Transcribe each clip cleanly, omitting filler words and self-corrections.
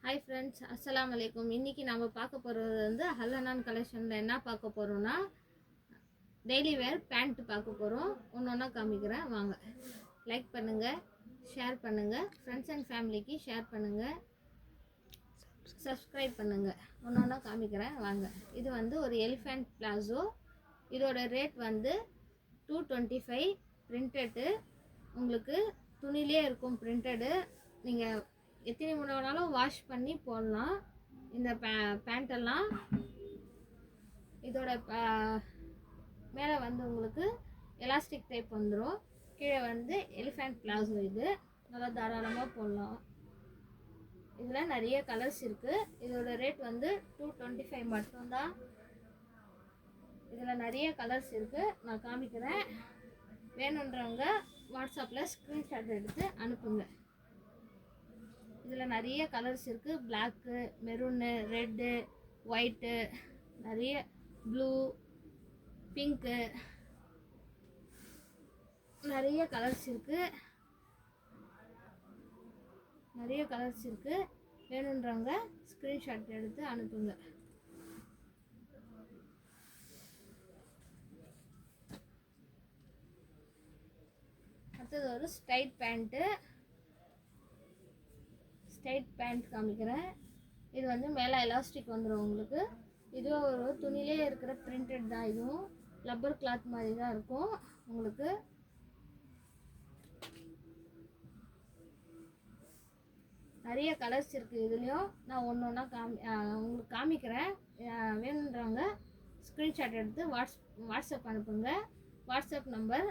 Hi friends, அஸ்ஸலாமு அலைக்கும். இன்றைக்கி நம்ம பார்க்க போகிறது வந்து ஹல்லனான் கலெக்ஷனில் என்ன பார்க்க போகிறோன்னா டெய்லி வேர் பேண்ட் பார்க்க போகிறோம். ஒன்று ஒன்றா காமிக்கிறேன் வாங்க. லைக் பண்ணுங்கள், ஷேர் பண்ணுங்கள், ஃப்ரெண்ட்ஸ் அண்ட் ஃபேமிலிக்கு ஷேர் பண்ணுங்கள், சப்ஸ்கிரைப் பண்ணுங்கள். ஒன்று ஒன்றா காமிக்கிறேன் வாங்க. இது வந்து ஒரு எலிஃபண்ட் பிளாசோ. இதோட ரேட் வந்து 225. பிரிண்டடு உங்களுக்கு துணிலே இருக்கும். பிரிண்டடு நீங்கள் எத்தனை முறை வேணாலும் வாஷ் பண்ணி போடலாம். இந்த பேண்ட்டெல்லாம் இதோட மேலே வந்து உங்களுக்கு எலாஸ்டிக் டைப் வந்துடும். கீழே வந்து எலிஃபண்ட் பிளாசோ. இது நல்லா தாராளமாக போடலாம். இதில் நிறைய கலர்ஸ் இருக்குது. இதோட ரேட் வந்து 225 மட்டும்தான். இதில் நிறைய கலர்ஸ் இருக்குது, நான் காமிக்கிறேன். வேணுன்றவங்க வாட்ஸ்அப்பில் ஸ்க்ரீன்ஷாட் எடுத்து அனுப்புங்க. இதில் நிறைய கலர்ஸ் இருக்குது. பிளாக்கு, மெரூனு, ரெட்டு, ஒயிட்டு, நிறைய ப்ளூ, பிங்க்கு, நிறைய கலர்ஸ் இருக்குது. வேணுன்றவங்க ஸ்க்ரீன்ஷாட் எடுத்து அனுப்புங்க. அடுத்தது ஒரு ஸ்ட்ரைட் பேண்ட் காமிக்கிறேன். இது வந்து மேலே எலாஸ்டிக் வந்துடும் உங்களுக்கு. இதுவும் ஒரு துணிலே இருக்கிற பிரிண்டட் தான். இதுவும் ரப்பர் கிளாத் மாதிரி தான் இருக்கும் உங்களுக்கு. நிறைய கலர்ஸ் இருக்குது. இதுலேயும் நான் ஒன்று ஒன்றா உங்களுக்கு காமிக்கிறேன். வேணுன்றவங்க ஸ்க்ரீன்ஷாட் எடுத்து வாட்ஸ்அப் அனுப்புங்க. WhatsApp number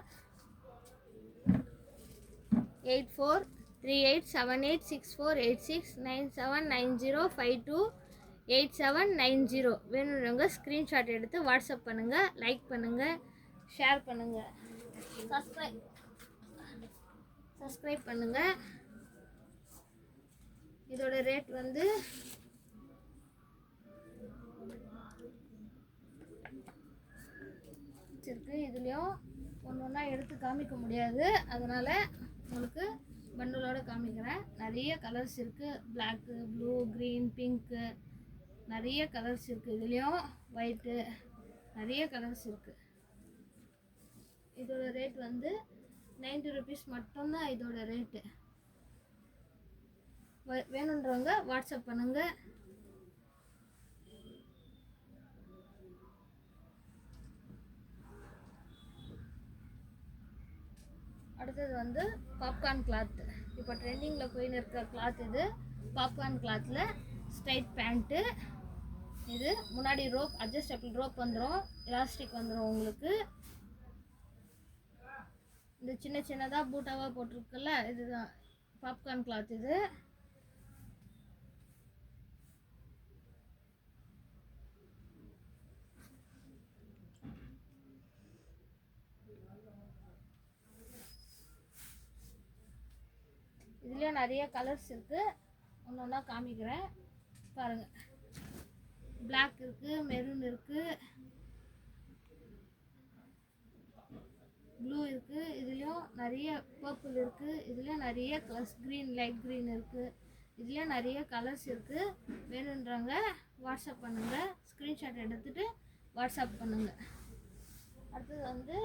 84387864869790528790. வேணுன்றவங்க ஸ்க்ரீன்ஷாட் எடுத்து வாட்ஸ்அப் பண்ணுங்கள். லைக் பண்ணுங்கள், ஷேர் பண்ணுங்கள், சப்ஸ்கிரைப் பண்ணுங்கள். இதோட ரேட் வந்து இருக்கு. இதுலேயும் ஒன்று ஒன்றா எடுத்து காமிக்க முடியாது, அதனால் உங்களுக்கு பண்டலோட காமிக்கிறேன். நிறைய கலர்ஸ் இருக்குது. பிளாக்கு, ப்ளூ, க்ரீன், பிங்க்கு, நிறைய கலர்ஸ் இருக்குது. இதுலேயும் ஒயிட்டு, நிறைய கலர்ஸ் இருக்குது. இதோட ரேட் வந்து 90 rupees மட்டும்தான் இதோட ரேட்டு. வேணுன்றவங்க வாட்ஸ்அப் பண்ணுங்கள். அடுத்தது வந்து பாப்கார்ன் கிளாத். இப்போ ட்ரெண்டிங்கில் போயின்னு இருக்கிற கிளாத் இது. பாப்கார்ன் கிளாத்தில் ஸ்ட்ரைட் பேண்ட்டு. இது முன்னாடி ரோப், அட்ஜஸ்டபிள் ரோப் வந்துடும், எலாஸ்டிக் வந்துடும் உங்களுக்கு. இந்த சின்ன சின்னதாக பூட்டாவாக போட்டிருக்குல்ல, இதுதான் பாப்கார்ன் கிளாத். இது இதுலேயே நிறைய கலர்ஸ் இருக்குது. ஒன்று ஒன்றா காமிக்கிறேன் பாருங்கள். பிளாக் இருக்குது, மெரூன் இருக்குது, ப்ளூ இருக்குது. இதுலேயும் நிறைய பர்பிள் இருக்குது. இதுலேயும் நிறைய கலர்ஸ், க்ரீன், லைட் க்ரீன் இருக்குது. இதுலேயும் நிறைய கலர்ஸ் இருக்குது. வேணுன்றவங்க வாட்ஸ்அப் பண்ணுங்கள். ஸ்க்ரீன்ஷாட் எடுத்துகிட்டு வாட்ஸ்அப் பண்ணுங்கள். அடுத்தது வந்து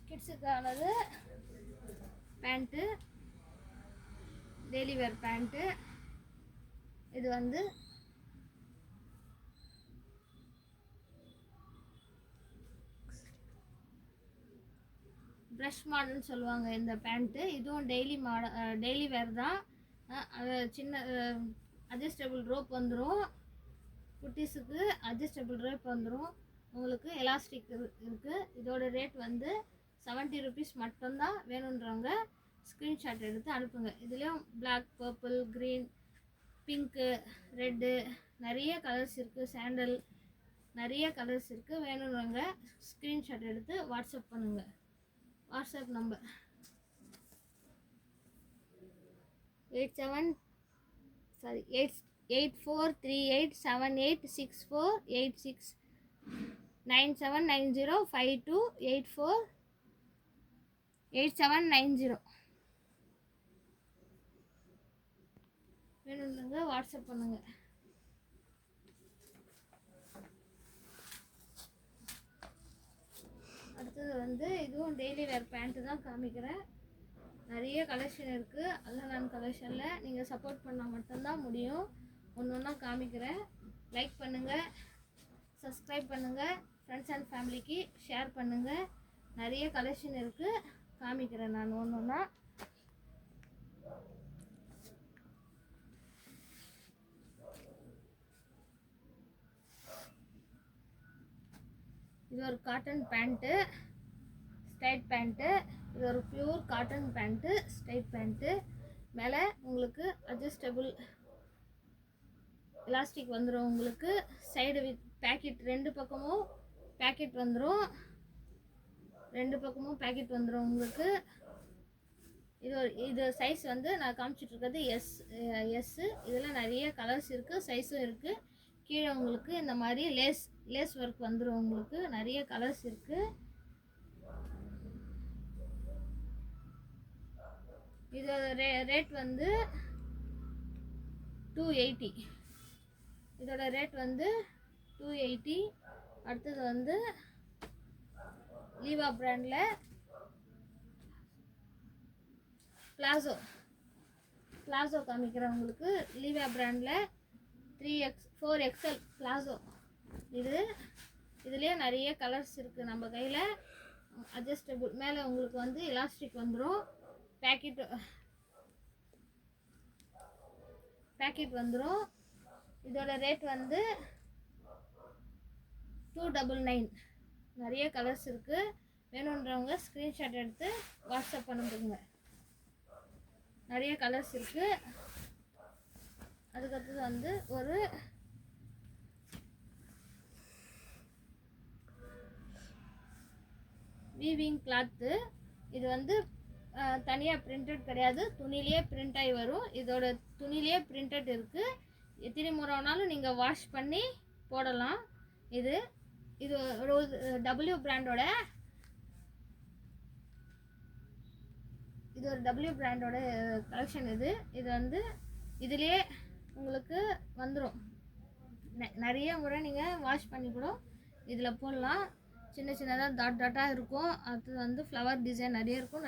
கிட்ஸுக்கானது பேண்ட்டு, டெய்லி வேர் பேண்ட்டு. இது வந்து ப்ரஷ் மாடல்னு சொல்லுவாங்க இந்த பேண்ட்டு. இதுவும் டெய்லி வேர் தான். சின்ன அட்ஜஸ்டபிள் ரோப் வந்துடும். குட்டீஸுக்கு அட்ஜஸ்டபிள் ரோப் வந்துடும் உங்களுக்கு. எலாஸ்டிக் இருக்குது. இதோட ரேட் வந்து 70 rupees மட்டும்தான். வேணுன்றவங்க ஸ்க்ரீன்ஷாட் எடுத்து அனுப்புங்க. இதுலேயும் black, purple, green, pink, red, நிறைய கலர்ஸ் இருக்குது. சாண்டல், நிறைய கலர்ஸ் இருக்குது. வேணுன்றவங்க ஸ்க்ரீன்ஷாட் எடுத்து வாட்ஸ்அப் பண்ணுங்கள். WhatsApp number 8438786486 9790528790. வேணுன்றவங்க வாட்ஸ்அப் பண்ணுங்கள். அடுத்தது வந்து இதுவும் டெய்லி வேர் பேண்ட்டு தான் காமிக்கிறேன். நிறைய கலெக்ஷன் இருக்குது. அதெல்லாம் நான் கலெக்ஷனில் நீங்கள் சப்போர்ட் பண்ணால் மட்டும்தான் முடியும். ஒன்று ஒன்றா காமிக்கிறேன். லைக் பண்ணுங்கள், சப்ஸ்கிரைப் பண்ணுங்கள், ஃப்ரெண்ட்ஸ் அண்ட் ஃபேமிலிக்கு ஷேர் பண்ணுங்கள். நிறைய கலெக்ஷன் இருக்குது, காமிக்கிறேன் நான் ஒன்று ஒன்றா. இது ஒரு காட்டன் பேண்ட்டு, ஸ்ட்ரைட் பேண்ட்டு. இது ஒரு pure cotton pant, straight pant. மேலே உங்களுக்கு அட்ஜஸ்டபிள் எலாஸ்டிக் வந்துடும். உங்களுக்கு சைடு வித் பேக்கெட், ரெண்டு பக்கமும் பேக்கெட் வந்துடும். உங்களுக்கு. இது சைஸ் வந்து நான் காமிச்சிட்ருக்கிறது எஸ்ஸு. இதில் நிறைய கலர்ஸ் இருக்குது, சைஸும் இருக்குது. கீழே உங்களுக்கு இந்த மாதிரி லேஸ் ஒர்க் வந்துடும். உங்களுக்கு நிறைய கலர்ஸ் இருக்குது. இதோட ரேட் வந்து 280. இதோட ரேட் வந்து 280. அடுத்தது வந்து லீவா பிராண்டில் பிளாசோ காமிக்கிறேன் உங்களுக்கு. லீவா பிராண்டில் 4XL பிளாசோ. இதுலேயே நிறைய கலர்ஸ் இருக்குது. நம்ம கையில் அட்ஜஸ்டபிள், மேலே உங்களுக்கு வந்து எலாஸ்டிக் வந்துடும். பேக்கெட் வந்துடும். இதோட ரேட் வந்து 299. நிறைய கலர்ஸ் இருக்குது. வேணுன்றவங்க ஸ்க்ரீன்ஷாட் எடுத்து வாட்ஸ்அப் பண்ணுங்க. நிறைய கலர்ஸ் இருக்குது. அதுக்கடுத்தது வந்து ஒரு வீவிங் கிளாத்து. இது வந்து தனியாக பிரிண்டட் கிடையாது, துணிலேயே பிரிண்ட் ஆகி வரும். இதோட துணிலேயே பிரிண்டட் இருக்குது. எத்தனை முறை வேணாலும் நீங்கள் வாஷ் பண்ணி போடலாம். இது டபிள்யூ பிராண்டோட கலெக்ஷன். இது வந்து இதுலேயே உங்களுக்கு வந்துடும். நிறைய முறை நீங்கள் வாஷ் பண்ணி கூட இதில் போடலாம். சின்ன சின்னதாக டாட்டாக இருக்கும். அது வந்து ஃப்ளவர் டிசைன் நிறைய இருக்கும்.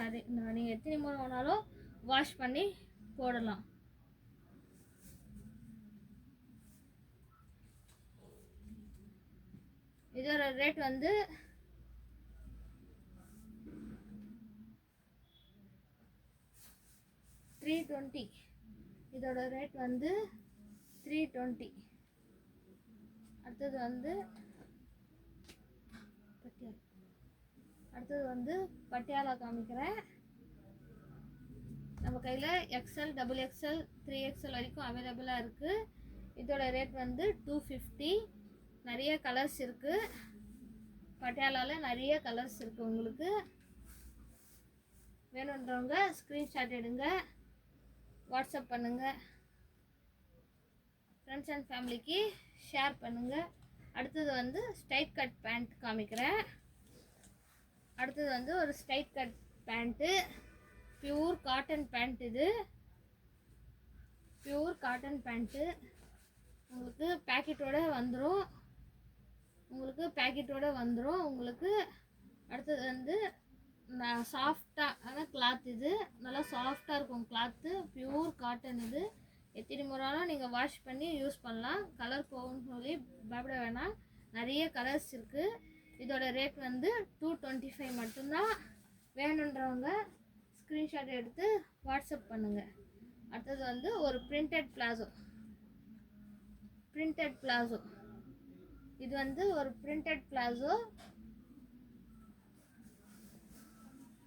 நீங்கள் எத்தனை முறை வேணாலும் வாஷ் பண்ணி போடலாம். இதோட ரேட் வந்து 320. இதோட ரேட் வந்து 320. அடுத்தது வந்து பட்டியாலா காமிக்கிறேன். நம்ம கையில் XL, XXL, 3XL வரைக்கும் அவைலபிளாக இருக்குது. இதோட ரேட் வந்து 250. நிறைய கலர்ஸ் இருக்குது. பட்டியாலாவில் நிறைய கலர்ஸ் இருக்குது. உங்களுக்கு வேணுன்றவங்க ஸ்க்ரீன்ஷாட் எடுங்க, வாட்ஸ்அப் பண்ணுங்கள், ஃப்ரெண்ட்ஸ் அண்ட் ஃபேமிலிக்கு ஷேர் பண்ணுங்கள். அடுத்தது வந்து ஸ்ட்ரைட் கட் பேண்ட் காமிக்கிறேன். அடுத்தது வந்து ஒரு straight cut pant, pure cotton pant. இது பியூர் காட்டன் பேண்ட்டு. உங்களுக்கு பேக்கெட்டோட வந்துடும். உங்களுக்கு அடுத்தது வந்து சாஃப்டான கிளாத். இது நல்லா சாஃப்டாக இருக்கும் கிளாத்து, பியூர் காட்டன். இது எத்தனை முறைனாலும் நீங்கள் வாஷ் பண்ணி யூஸ் பண்ணலாம். கலர் போகும்னு சொல்லி பயப்பட வேணாம். நிறைய கலர்ஸ் இருக்குது. இதோட ரேட் வந்து 225 மட்டும்தான். வேணுன்றவங்க ஸ்க்ரீன்ஷாட் எடுத்து வாட்ஸ்அப் பண்ணுங்கள். அடுத்தது வந்து ஒரு பிரிண்டட் பிளாசோ. இது வந்து ஒரு பிரிண்டட் பிளாசோ.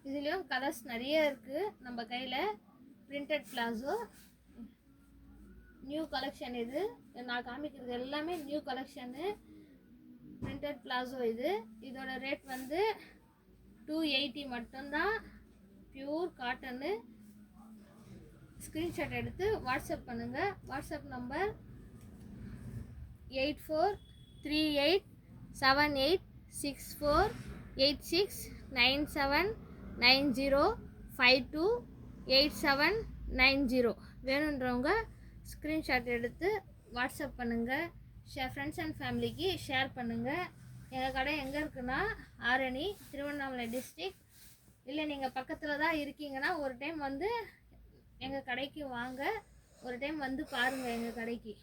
இதுலேயும் கலர்ஸ் நிறைய இருக்குது நம்ம கையில். Printed palazzo new collection. இது நான் காமிக்கிறது எல்லாமே நியூ கலெக்ஷனு. Printed palazzo. இதோட ரேட் வந்து 280 மட்டும்தான். Pure cotton. ஸ்க்ரீன்ஷாட் எடுத்து வாட்ஸ்அப் பண்ணுங்கள். WhatsApp number 84387864869790528790. வேணுன்றவங்க ஸ்க்ரீன்ஷாட் எடுத்து வாட்ஸ்அப் பண்ணுங்கள். ஃப்ரெண்ட்ஸ் அண்ட் ஃபேமிலிக்கு ஷேர் பண்ணுங்கள். எங்கள் கடை எங்கே இருக்குன்னா ஆரணி, திருவண்ணாமலை டிஸ்ட்ரிக்ட். இல்லை நீங்கள் பக்கத்தில் தான் இருக்கீங்கன்னா ஒரு டைம் வந்து எங்கள் கடைக்கு வாங்க, ஒரு டைம் வந்து பாருங்கள் எங்கள் கடைக்கு.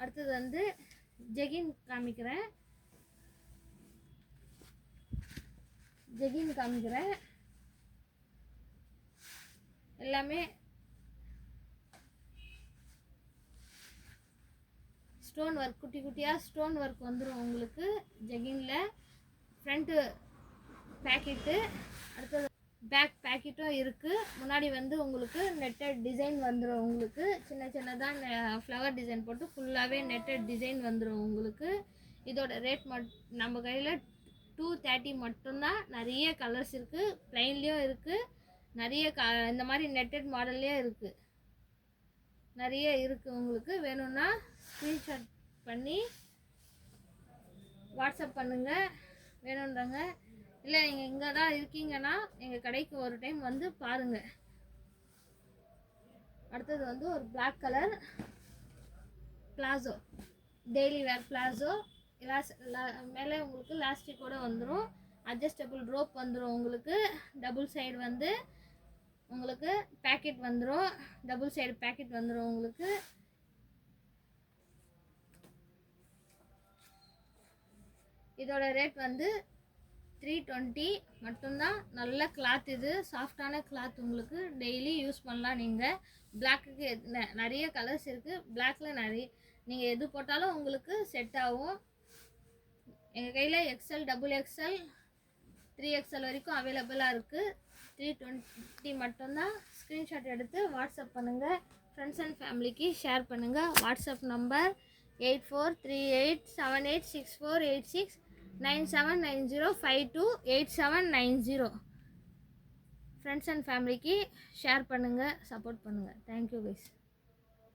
அடுத்தது வந்து ஜெகின் காமிக்கிறேன். எல்லாமே ஸ்டோன் ஒர்க், குட்டி குட்டியாக ஸ்டோன் ஒர்க் வந்துடும் உங்களுக்கு ஜெகினில். ஃப்ரண்ட்டு பேக்கெட்டு, அடுத்தது பேக் பேக்கெட்டும் இருக்குது. முன்னாடி வந்து உங்களுக்கு நெட்டட் டிசைன் வந்துடும். உங்களுக்கு சின்ன சின்னதாக ஃப்ளவர் டிசைன் போட்டு ஃபுல்லாகவே நெட்டட் டிசைன் வந்துடும் உங்களுக்கு. இதோட ரேட் நம்ம கையில் 230 மட்டும்தான். நிறைய கலர்ஸ் இருக்குது, ப்ளைன்லேயும் இருக்குது, நிறைய இந்த மாதிரி நெட்டட் மாடல்லையும் இருக்குது, நிறைய இருக்குது. உங்களுக்கு வேணும்னா ஸ்க்ரீன்ஷாட் பண்ணி வாட்ஸ்அப் பண்ணுங்கள் வேணுன்றாங்க. இல்லை நீங்கள் இங்கே தான் இருக்கீங்கன்னா எங்கள் கடைக்கு ஒரு டைம் வந்து பாருங்கள். அடுத்தது வந்து ஒரு black colour palazzo, daily wear palazzo. மேலே உங்களுக்கு லாஸ்டிக்கோடு வந்துடும், அட்ஜஸ்டபிள் ரோப் வந்துடும் உங்களுக்கு. டபுள் சைடு வந்து உங்களுக்கு பேக்கெட் வந்துடும், டபுள் சைடு பேக்கெட் வந்துடும் உங்களுக்கு. இதோட ரேட் வந்து 320 மட்டும்தான். நல்ல கிளாத், இது சாஃப்டான கிளாத், உங்களுக்கு டெய்லி யூஸ் பண்ணலாம். நீங்கள் பிளாக்குக்கு நிறைய கலர்ஸ் இருக்குது, பிளாக்கில் நிறைய நீங்கள் எது போட்டாலும் உங்களுக்கு செட் ஆகும். எங்கள் கையில் XL, XXL, 3XL வரைக்கும் அவைலபிளாக இருக்குது. 320 மட்டும்தான். ஸ்க்ரீன்ஷாட் எடுத்து வாட்ஸ்அப் பண்ணுங்கள். ஃப்ரெண்ட்ஸ் அண்ட் ஃபேமிலிக்கு ஷேர் பண்ணுங்கள். WhatsApp number 8438786486 9790528790. ஃப்ரெண்ட்ஸ் அண்ட் ஃபேமிலிக்கு ஷேர் பண்ணுங்கள், சப்போர்ட் பண்ணுங்கள். Thank you guys.